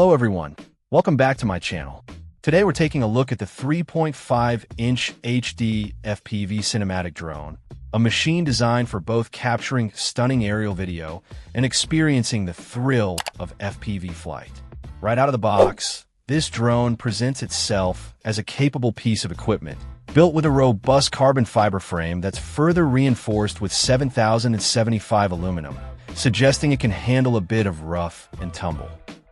Hello everyone, welcome back to my channel. Today we're taking a look at the 3.5-inch HD FPV Cinematic drone, a machine designed for both capturing stunning aerial video and experiencing the thrill of FPV flight. Right out of the box, this drone presents itself as a capable piece of equipment, built with a robust carbon fiber frame that's further reinforced with 7075 aluminum, suggesting it can handle a bit of rough and tumble.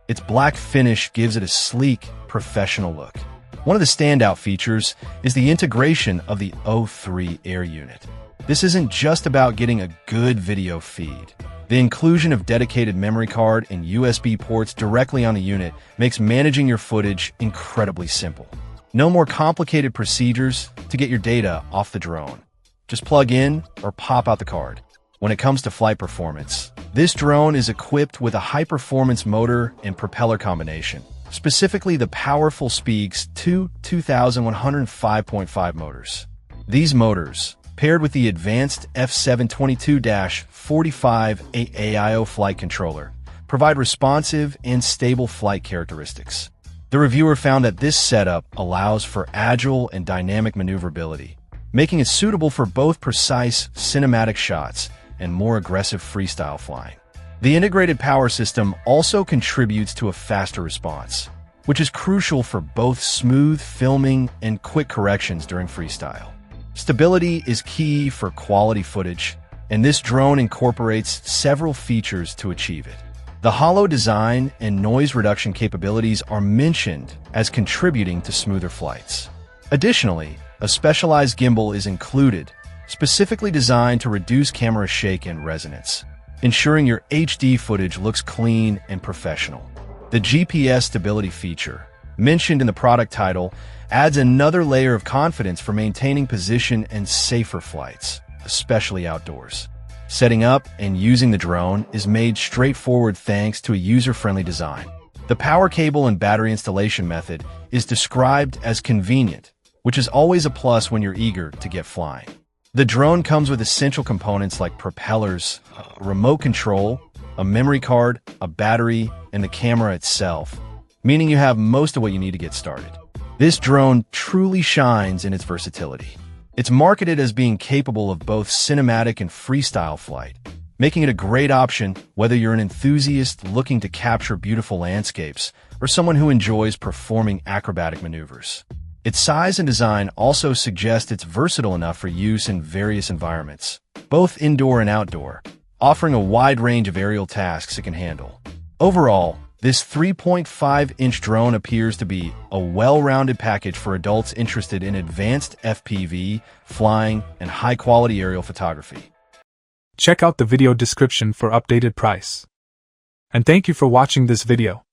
Its black finish gives it a sleek, professional look. One of the standout features is the integration of the O3 air unit. This isn't just about getting a good video feed. The inclusion of dedicated memory card and USB ports directly on the unit makes managing your footage incredibly simple. No more complicated procedures to get your data off the drone. Just plug in or pop out the card. When it comes to flight performance, this drone is equipped with a high-performance motor and propeller combination, specifically the powerful Spieg's 2105.5 motors. These motors, paired with the advanced F722-45 AIO flight controller, provide responsive and stable flight characteristics. The reviewer found that this setup allows for agile and dynamic maneuverability, making it suitable for both precise cinematic shots and more aggressive freestyle flying. The integrated power system also contributes to a faster response, which is crucial for both smooth filming and quick corrections during freestyle. Stability is key for quality footage, and this drone incorporates several features to achieve it. The hollow design and noise reduction capabilities are mentioned as contributing to smoother flights. Additionally, a specialized gimbal is included, specifically designed to reduce camera shake and resonance, ensuring your HD footage looks clean and professional. The GPS stability feature, mentioned in the product title, adds another layer of confidence for maintaining position and safer flights, especially outdoors. Setting up and using the drone is made straightforward thanks to a user-friendly design. The power cable and battery installation method is described as convenient, which is always a plus when you're eager to get flying. The drone comes with essential components like propellers, a remote control, a memory card, a battery, and the camera itself, meaning you have most of what you need to get started. This drone truly shines in its versatility. It's marketed as being capable of both cinematic and freestyle flight, making it a great option whether you're an enthusiast looking to capture beautiful landscapes or someone who enjoys performing acrobatic maneuvers. Its size and design also suggest it's versatile enough for use in various environments, both indoor and outdoor, offering a wide range of aerial tasks it can handle. Overall, this 3.5-inch drone appears to be a well-rounded package for adults interested in advanced FPV, flying, and high-quality aerial photography. Check out the video description for updated price. And thank you for watching this video.